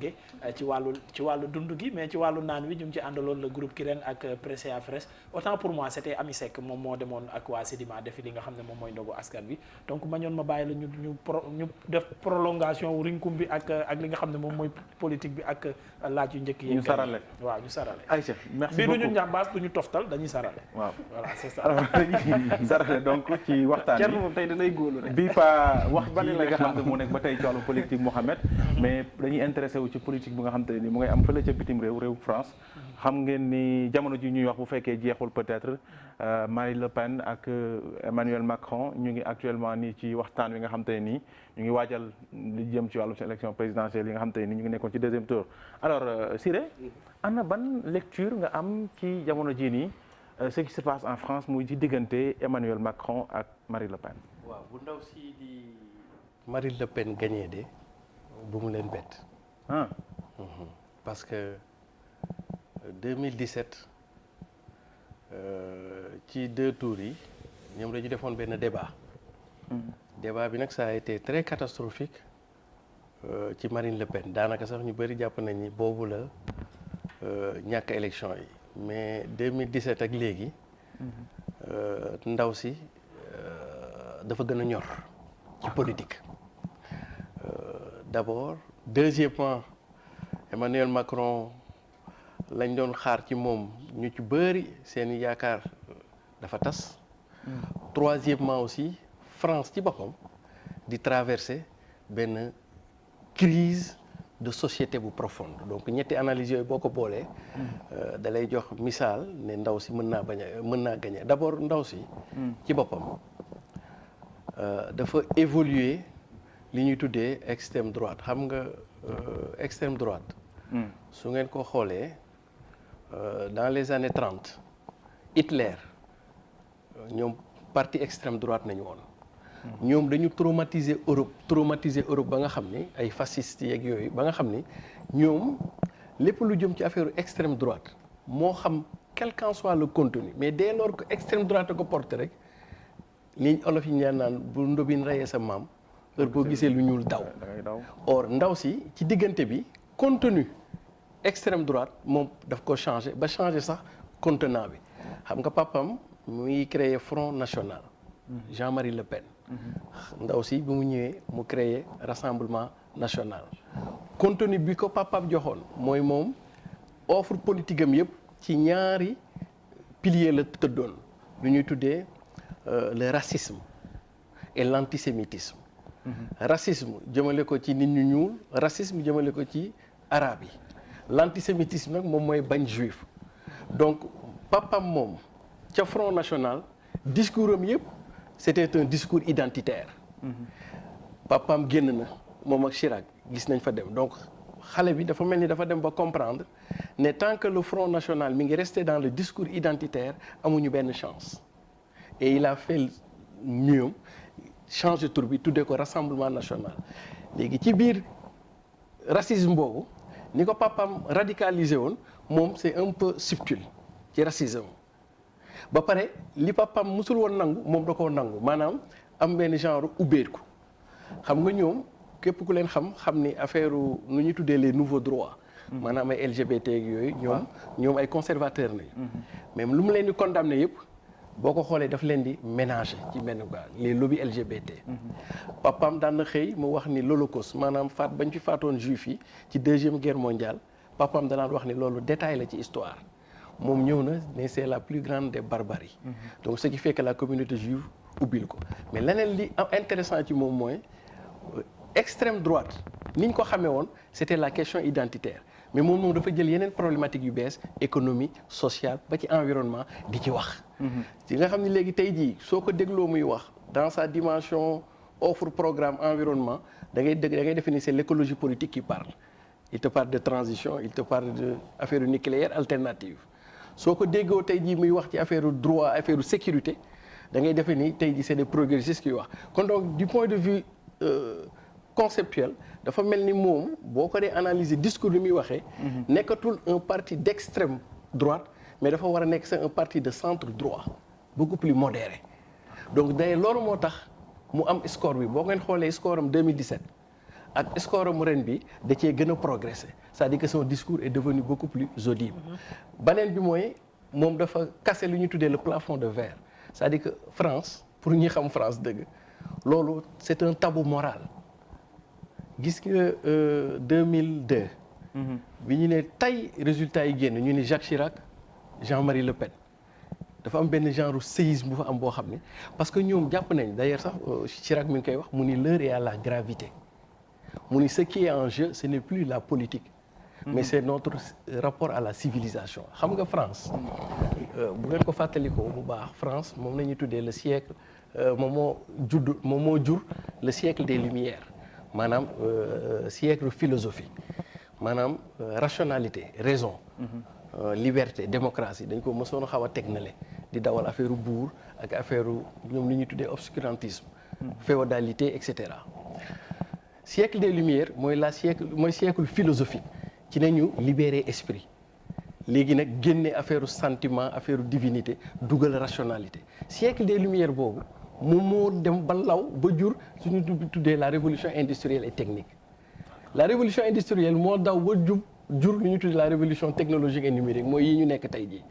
manqué ci wàllu dund gi mais ci wàllu naan wi ñu ngi ci àndaloon le groupe Kirène ak Presea Fresh autant pour moi c'était Ami Seck moom moo demoon ak waa Sedima defi li nga xam ne moom mooy ndogu askan bi donc ma ñoon ma bàyyi la ñu def prolongation rinkum bi ak li nga xam ne moom mooy politique bi ak laaj yu njëkk yi ñu sarale waaw ñu sarale Aïcha merci beaucoup bii du ñu njàmbaas du ñu toftal dañuy sarale waaw voilà c'est ça alors dañuy sarale donc ci waxtaan Thierno moom tey danay góolu rek bii pa wax ci li nga xam ne moo nekk ba tey ci wàllu politique Mouhamed mais dañuy intéressé wu ci politique bi nga xam te ne ni mu ngay am fële ca bitim réew France xam ngeen ni jamono ji ñuy wax bu fekkee jeexul peut-être Marine Le Pen ak Emmanuel Macron ñu ngi actuellement nii ci waxtaan wi nga xam te ne nii ñu ngi waajal li jëm ci wàllu élection présidentielle yi nga xam te ne nii ñu ngi nekkoon ci deuxième tour alors Siré ana ban lecture nga am ci jamono ji nii ce qui se passe en France muy ci diggante Emmanuel Macron ak Marine Le Pen. waaw bu ndaw si di Marine Le Pen gagné de bu mu leen bett. parce que 2017 ci 2 tours yi ñoom dañu defoon benn débat. débat bi nag ça a été très catastrophique ci Marine Le Pen daanaka sax ñu bëri jàpp nañ ni boobu la ñàkk élection yi mais 2017 ak léegi ndaw si dafa gën a ñor ci politique. D'abord deuxièmement Emmanuel Macron lañ doon xaar ci moom ñu ci bëri seeni yaakaar dafa tas. Troisièmement aussi France ci boppam di traverser benn crise de société bu profonde donc ñetti analyse yooyu boo ko boolee da lay jox misaal ne ndaw si mën naa gagner d'abord ndaw si ci boppam dafa évoluer li ñuy tuddee extrême droite xam nga extrême droite su ngeen ko xoolee dans les années 30 Hitler ñoom parti extrême droite nañu woon ñoom dañu traumatiser Europe ba nga xam ni ay fascistes yeeg yooyu ba nga xam ni ñoom lépp lu jëm ci affaire extrême droite moo xam quel qu'en soit le contenu mais dès lors que extrême droite ko porté rek li olof yi ñaan naan bu ndobin reyee sa maam heure boo gisee lu ñuul daw or ndaw si ci diggante bi contenu extrême droite moom daf ko changé ba changé sax contenant bi xam nga papam muy créé Front National Jean-Marie Le Pen ndaw si bi mu ñëwee mu créé Rassemblement National contenu bi ko papam joxoon mooy moom offre politique am yëpp ci ñaari pilier la tëddoon lu ñuy tuddee le racisme et l'antisémitisme racisme jëmale ko ci nit ñu ñuul racisme jëmale ko ci arabe yi l'antisémitisme nag moom mooy bañ juif donc papam moom ca Front National discours am yëpp c'était un discours identitaire papam génn na moom ak Chirac gis nañ fa dem donc xale bi dafa mel ni dafa dem ba comprendre ne tant que le Front National mi ngi resté dans le discours identitaire amuñu benn chance et il a fait mieux changer tur bi tuddee ko Rassemblement National léegi ci biir racisme boobu ni ko papam radicalisé woon moom c'est un peu subtil ci racisme ba pare li papam musul woon nangu moom da koo nangu maanaam am benn genre ubbeeku xam nga ñoom képp ku leen xam ni affaire nu ñuy tuddee les nouveaux droits maanaam ay LGBT yooyu ñoom ay conservateurs nañu même lu mu leen di condamné yëpp boo ko xoolee daf leen di ménager ci benn quoi les lobbies LGBT papam daan na xëy mu wax ni l'Holocauste maanaam bañ fi faatoon juif yi ci 2e guerre mondiale papam danaan wax ni loolu détail la ci histoire moom ñëw na ne c'est la plus grande des barbaries donc ce qui fait que la communauté juive ubbil ko mais leneen li intéressant ci moom mooy extrême droite ni ñu ko xamee woon c'était la question identitaire mais moom dafa jël yeneen problématique yu bees économie sociale ba ci environnement di ci wax ci nga xam ne léegi tey jii soo ko dégloo muy wax dans sa dimension offre programme environnement da ngay defe ni c'est l'écologie politique qui parle il te parle de transition il te parle de affaire nucléaire alternative soo ko déggoo tey jii muy wax ci affaire droit affaire sécurité da ngay defe ni tey jii c'est des progressistes qui wax kon donc du point de vue conceptuel dafa mel ni moom boo ko dee analyser discours bi muy waxee nekkatul un parti d'extrême droite mais dafa war a nekk c'est un parti de centre droit beaucoup plus modéré donc day loolu moo tax mu am score bi boo ngeen xoolee score am 2017 ak score am ren bi da cee gën a progressé c'est-à-dire que son discours est devenu beaucoup plus audible. beneen bi mooy moom dafa casser lu ñu tuddee le plafond de verre c'est-à-dire que France pour ñi xam France dëgg loolu c'est un tabou moral gis nga 2002. bi ñu ne tey résultat yi génn ñu ni Jacques Chirac Jean-Marie Le Pen dafa am benn genre séisme bu fa am boo xam ne parce que ñoom jàpp nañ d'ailleurs sax Chirac mi ngi koy wax mu ni l'heure est à la gravité mu ni ce qui est en jeu ce n'est plus la politique mais c'est notre rapport à la civilisation xam nga France bu ngeen ko fàttalikoo bu baax France moom la ñuy tuddee le siècle moom moo jur le siècle des Lumières maanaam siècle philosophie maanaam rationalité raison liberté démocratie dañ ko mësoon a xaw a teg nale di dawal affaire buur ak affaire ñoom li ñuy tuddee obscurantisme féodalité et cetera siècle des Lumières mooy siècle philosophique ci nañu libérer esprit léegi nag génne affaire sentiment affaire divinité dugal rationalité siècle des Lumières boobu moom moo dem ba law ba jur suñu tuddee la révolution industrielle et technique la révolution industrielle moo daw ba jur lu ñu tuddee la révolution technologique et numérique mooy yi ñu nekk tey jii.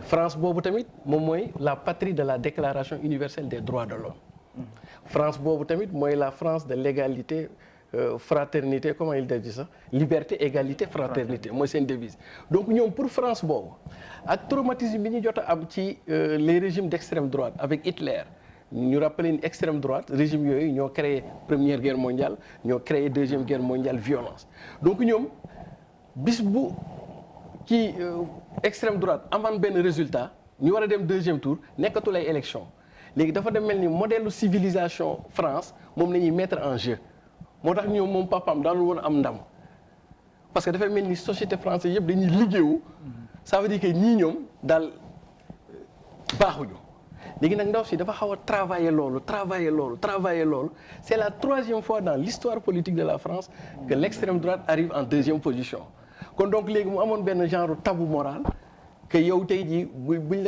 France boobu tamit moom mooy la patrie de la déclaration universelle des droits de l'homme France boobu tamit mooy la France de l'égalité fraternité comment il dit ça liberté égalité fraternité mooy seen devise donc ñoom pour France boobu ak traumatisme bi ñu jot a am ci les régimes d'extrême droite avec Hitler ñu rappelé ni extrême droite régime yooyu ñoo créé première guerre mondiale ñoo créé deuxième guerre mondiale violence donc ñoom bis bu ci extrême droite amaan benn résultat ñu war a dem deuxième tour nekkatul ay élection léegi dafa dem mel ni modèle civilisation France moom la ñuy mettre en jeu moo tax ñoom moom papaam daanul woon am ndam parce que dafay mel ni société française yëpp dañuy liggéeyu ça veut dire que ñii ñoom daal baaxuñu léegi nag ndaw si dafa xaw a travailler loolu c'est la troisième fois dans l'histoire politique de la France que l'extrême droite arrive en deuxième position kon donc léegi mu amoon benn genre tabou moral que yow tey jii buñ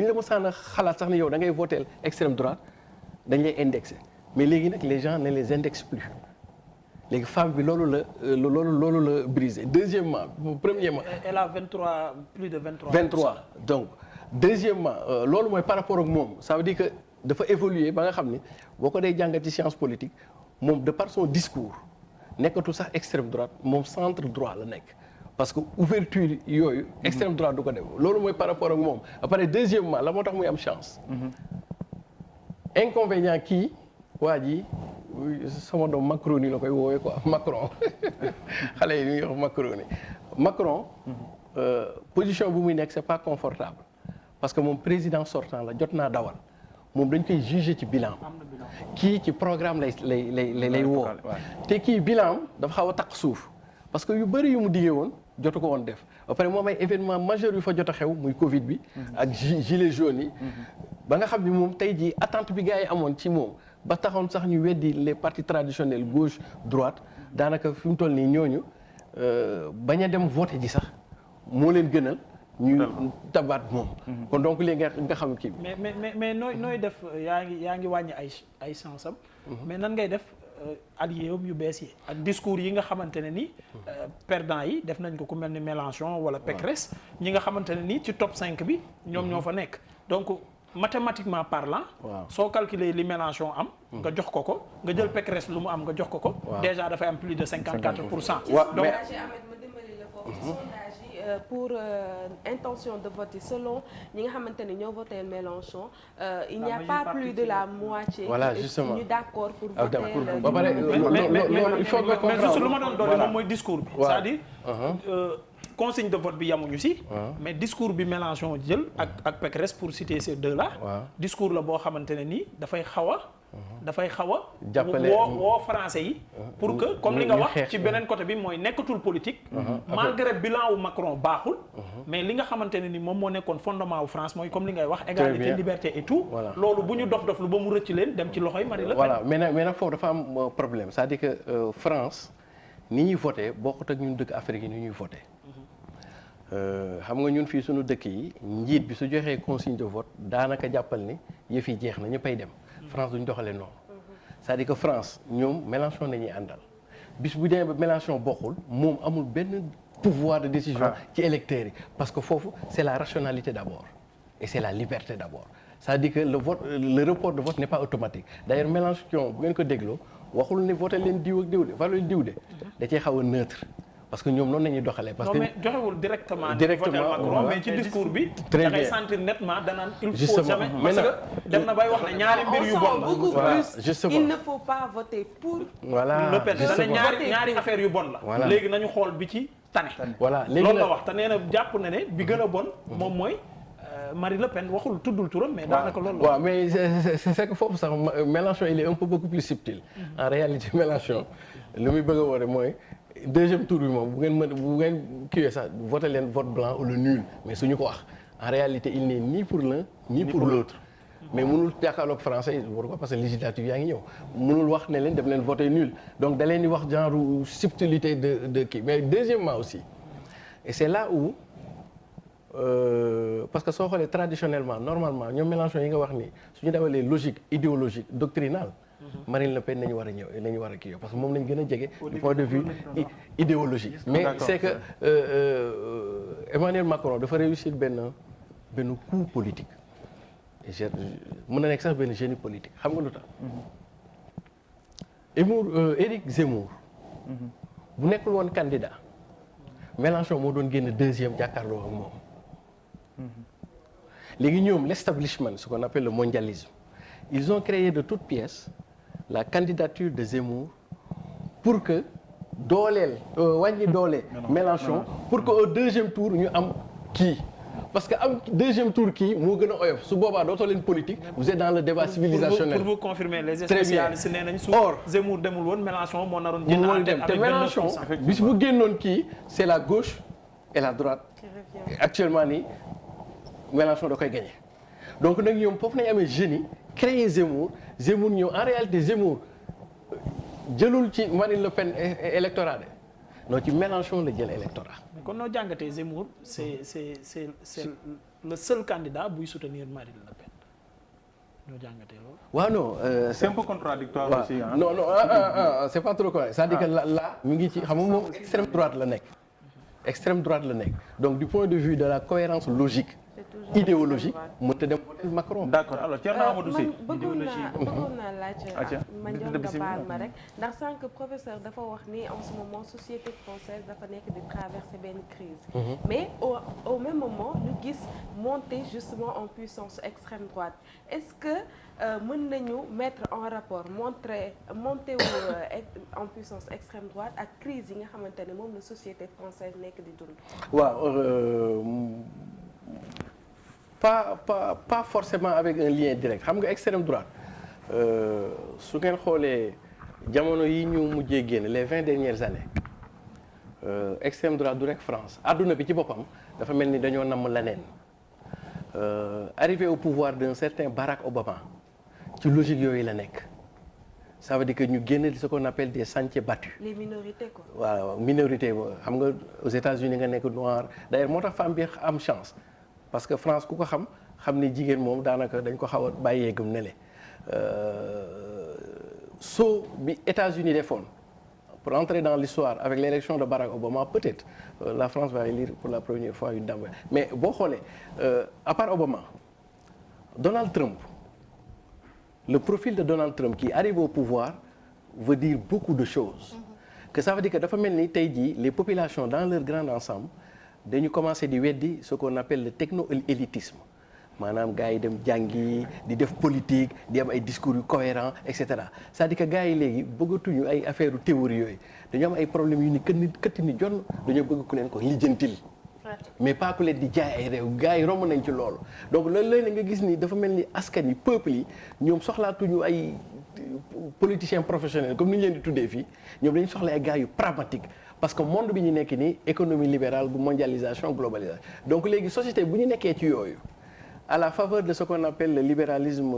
la mësaan a xalaat sax ne yow da ngay voter extrême droite dañ lay indexer mais léegi nag les gens ne les indexent plus léegi femme bi loolu la brisé deuxièmement premièrement. elle a plus de 23. Donc deuxièmement loolu mooy par rapport ak moom ça veut dire que dafa évoluer ba nga xam ni boo ko dee jàngat ci science politique moom de par son discours nekkatu sax extrême droite moom centre droit la nekk. parce que ouverture yooyu extrême droite du ko def loolu mooy par rapport ak moom après deuxièmement la moo tax muy am chance inconvénient kii waa ji sama doom Macron la koy woowee quoi Macron xale yi ñuy wax Macron position bu muy nekk c'est pas confortable parce que moom président sortant la jot naa dawal moom dañ koy juger ci bilan kii ci programme lay woo te kii bilan dafa xaw a taq suuf parce que yu bëri yu mu diggee woon jotu ko woon def ba pare moom ay événement majeur yu fa jot a xew muy Covid bi ak gilets jaunes yi ba nga xam ni moom tey jii attente bi gars yi amoon ci moom ba taxoon sax ñu weddi les partis traditionnels gauche droite daanaka fi mu toll nii ñooñu bañ a dem voter ji sax moo leen gënal ñu tabaat moom kon donc léegi nga xam kii bi mais nooy def yaa ngi wàññi ay chance am mais nan ngay def allié yu bees yi ak discours yi nga xamante ne ni perdant yi def nañ ko ku mel ni Mélenchon wala Pécresse ñi nga xamante ne ni ci top 5 bi ñoom ñoo fa nekk donc mathématiquement parlant soo calculer li Mélenchon am nga jox ko nga jël Pécresse lu mu am nga jox ko déjà dafay am plus de 54%. donc pour intention de vote selon ñi nga xamante ne ñoo voté Mélenchon il n'y a pas plus de la moitié. voilà justement ñu d'accord pour voter ba pare loolu il faut que mais juste lu ma doon doole moom mooy discours bi. c'est-à-dire consigne de vote bi yamuñu si. mais discours bi Mélenchon jël ak Pécresse pour citer ces deux là. discours la boo xamante ne nii dafay xaw a jàppale woo français yi pour que comme li nga wax ci beneen côté bi mooy nekkatul politique malgré bilan wu Macron baaxul mais li nga xamante ne ni moom moo nekkoon fondement wu France mooy comme li ngay wax égalité liberté et tout loolu bu ñu dof lu ba mu rëcc leen dem ci loxoy Marie Le Pen. voilà mais nag foofu dafa am problème c'est-à-dire que France ni ñuy voté bokkut ak ñun dëkk Afrique yi ni ñuy voté xam nga ñun fii suñu dëkk yi njiit bi su joxee consigne de vote daanaka jàppal ni yëf yi jeex na ñëppay dem France duñ doxalee noonu c'est-à-dire que France ñoom Mélenchon nañuy àndal bis bu demee ba Mélenchon bokkul moom amul benn pouvoir de décision ci électeurs yi parce que foofu c'est la rationalité d'abord et c'est la liberté d'abord c'est-à-dire que le report de vote n'est pas automatique d'ailleurs Mélenchon bu ngeen ko dégloo waxul ne voté leen diw ak diw de voté leen diw de da cee xaw a neutre parce que ñoom noonu la ñuy doxalee. parce que non mais joxewul directement Macron mais ci discours bi. très bien da ngay sentir nettement danaan il faut jamais parce que dem na bay wax ne ñaari mbir yu bon la. voilà justement il ne faut pas voter pour. voilà Le Pen ñaari affaire yu bon la. voilà léegi nañu xool bi ci tane. voilà léegi loolu la wax te nee na jàpp na ne bi gën a bon. moom mooy Marie Le Pen waxul tuddul turam mais daanaka loolu la. waaw mais c'est que foofu sax Mélenchon il est un peu beaucoup plus subtil. en réalité Mélenchon lu muy bëgg a woote mooy. deuxième tour bi moom bu ngeen kiiwee sax voté leen vote blanc ou le nul mais suñu ko wax en réalité il n'est ni pour l'un ni pour l'autre mais mënul jàkkaarloog français pourquoi parce que législative yaa ngi ñëw mënul wax ne leen def leen voté nul donc da leen di wax genre subtilité de kii mais deuxièmement aussi et c'est là où parce que soo xoolee traditionnellement normalement ñoom Mélenchon yi nga wax ni suñu dawalee logique idéologique doctrinale Marine Le Pen nañu war a ñëw nañu war a kii parce que moom lañu gën a jege du point de vue idéologique mais c'est que Emmanuel Macron dafa réussir benn coup politique mën na nekk sax benn génie politique xam nga lu tax Éric Zemmour bu nekkul woon candidat Mélenchon moo doon génn deuxième jàkkaarloo ak moom léegi ñoom l'establishment ce qu'on appelle le mondialisme ils ont créé de toutes pièces la candidature de Zemmour pour que dooleel wàññi doole Mélenchon pour que au deuxième tour ñu am kii parce que am deuxième tour kii moo gën a oyof su boobaa dootoo leen politique vous êtes dans le débat civilisationnel. pour vous confirmer les spécialistes nee nañ su Zemmour demul woon Mélenchon moo naroon jël en tête te Mélenchon bis bu génnoon kii c'est la gauche et la droite actuellement nii Mélenchon da koy gagner donc nag ñoom foofu nañu amee génie créer Zemmour ñëw en réalité Zemmour jëlul ci Marine Le Pen électorat de non ci Mélenchon la jël électorat. kon noo jàngatee Zemmour c'est le seul candidat buy soutenir Marine Le Pen noo jàngatee loolu. waaw non c'est un peu contradictoire aussi hein. non c'est pas trop correct c'est-à-dire que là mi ngi ci xam nga moom extrême droite la nekk. extrême droite la nekk donc du point de vue de la cohérence logique. idéologique mënta dem voter Macron. d'accord alors Thierno Amadou Sy bëggoon naa laaj ma njoon nga baal ma rek ndax sànq professeur dafa wax ni en ce moment société française dafa nekk di traverser benn crise mais au même moment ñu gis monter justement en puissance extrême droite est-ce que mën nañu mettre en rapport monter en puissance extrême droite ak crise yi nga xamante ne moom la société française nekk di dund. waaw pas forcément avec un lien direct xam nga extrême droite su ngeen xoolee jamono yi ñu mujjee génn les 20 dernières années extrême droite du rek France adduna bi ci boppam dafa mel ni dañoo namm leneen arrivé au pouvoir d'un certain Barack Obama ci logique yooyu la nekk ça veut dire que ñu génn ce qu'on appelle des sentiers battus. les minorités quoi. waaw minorité xam nga aux États-Unis nga nekk noir d'ailleurs moo tax femme bi am chance. parce que France ku ko xam ni jigéen moom daanaka dañ ko xaw a bàyyee gëm ne le soo bi États-Unis defoon pour entrer dans l'histoire avec l'élection de Barack Obama peut-être la France va élire pour la première fois une dame mais boo xoolee à part Obama Donald Trump le profil de Donald Trump qui arrive au pouvoir veut dire beaucoup de choses que ça veut dire que dafa mel ni tey jii les populations dans leur grand ensemble dañu commencé di weddi ce qu'on appelle le techno-élitisme maanaam gars yi dem jàngi di def politique di am ay discours yu cohérents et cetera c'est-à-dire que gars yi léegi bëggatuñu ay affaire théorie yooyu dañu am ay problèmes yu ni këtt ni jonn dañoo bëgg ku leen ko lijjantil mais pas ku leen di jaay ay réew gars yi romb nañ ci loolu donc loolu léegi nga gis ni dafa mel ni askan yi peuple yi ñoom soxlaatuñu ay politiciens professionnels comme ni ñu leen di tuddee fii ñoom dañu soxla ay gars yu pragmatiques parce que monde bi ñu nekk nii économie libérale mondialisation globalisation donc léegi société bu ñu nekkee ci yooyu à la faveur de ce qu'on appelle le libéralisme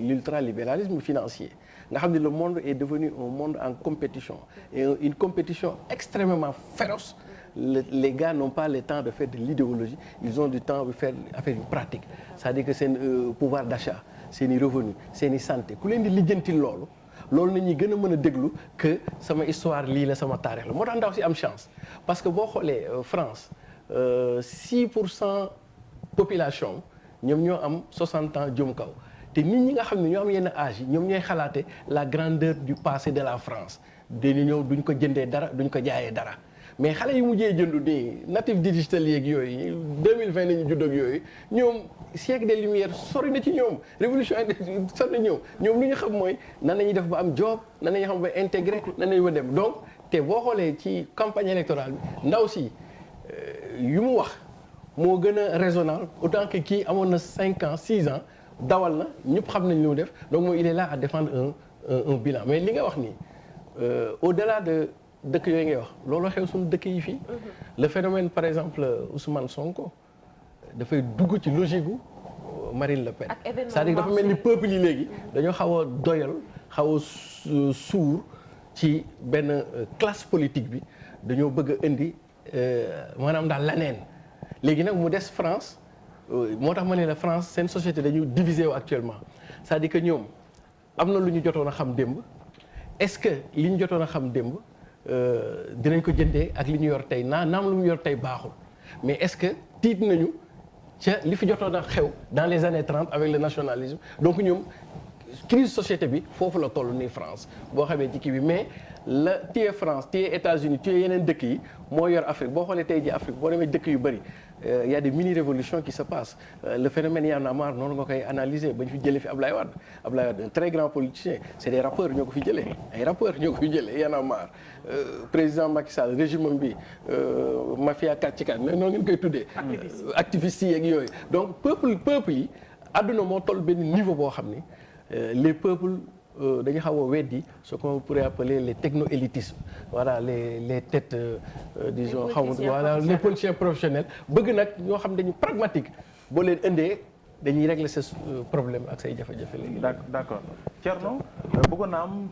l'ultralibéralisme financier nga xam ne le monde est devenu un monde en compétition et une compétition extrêmement féroce les gars n'ont pas le temps de faire de l'idéologie ils ont du temps de faire affaire yu pratique c'est-à-dire que seen pouvoir d'achat seen i revenu seen i santé ku leen di lijjanti loolu loolu nañuy gën a mën a déglu que sama histoire lii la sama taarix la moo tax ndaw si am chance parce que boo xoolee France 6% population ñoom ñoo am 60 ans jëm kaw te nit ñi nga xam ne ñoo am yenn âge yi ñoom ñooy xalaate la grandeur du passé de la France dañu ñëw duñ ko jëndee dara duñ ko jaayee dara mais xale yi mujjee jëndu nii natif digital yeeg yooyu 2020 nañu judd ak yooyu ñoom siècle des lumières sori na ci ñoom révolution sori na ñoom lu ñu xam mooy nan la ñuy def ba am job nan la ñuy xam ba intégré nan la ñuy ba dem donc te boo xoolee ci campagne électorale bi ndaw si yu mu wax moo gën a raisonnable autant que kii amoon na 5 ans 6 ans dawal na ñëpp xam nañ li mu def donc moom il est là à défendre un bilan mais li nga wax nii au-delà de dëkk yooyu ngay wax looloo xew suñu dëkk yi fii le phénomène par exemple Ousmane Sonko dafay dugg ci logique gu Marine Le Pen c'est-à-dire dafa mel ni peuple yi léegi dañoo xaw a doyal xaw a suur ci benn classe politique bi dañoo bëgg a indi maanaam daal laneen léegi nag mu des France moo tax ma ne la France seen société dañu diviser wu actuellement c'est-à-dire que ñoom am na lu ñu jotoon a xam démb est-ce que li ñu jotoon a xam démb dinañ ko jëndee ak li ñu yor tey naam lu mu yor tey baaxul mais est-ce que tiit nañu ca li fi jotoon a xew dans les années 30 avec le nationalisme donc ñoom crise société bi foofu la toll nii France boo xamee ci kii bi mais la téye France téye États-Unis téye yeneen dëkk yi moo yor Afrique boo xoolee tey ji Afrique boo demee dëkk yu bëri y a des mini-révolutions qui se passent le phénomène Y en a marre noonu nga koy analyser ba ñu fi jëlee fi Ablaye Wade un très grand politicien c'est des rappeurs ñoo ko fi jëlee ay rappeurs ñoo ko fi jëlee Y en a marre président Macky Sall régime bi mafia kàccikat noonu ngeen koy tuddee activistes yi ak yooyu donc peuple yi àdduna moo toll benn niveau boo xam ni les peuples dañu xaw a weddi ce qu'on pourrait appeler les techno-élitismes voilà les têtes disons xaw ma voilà les politiciens professionnels bëgg nag ñoo xam dañu pragmatique boo leen indee dañuy régler ce problème ak say jafe-jafe léegi. d'accord Thierno bëggoon naa am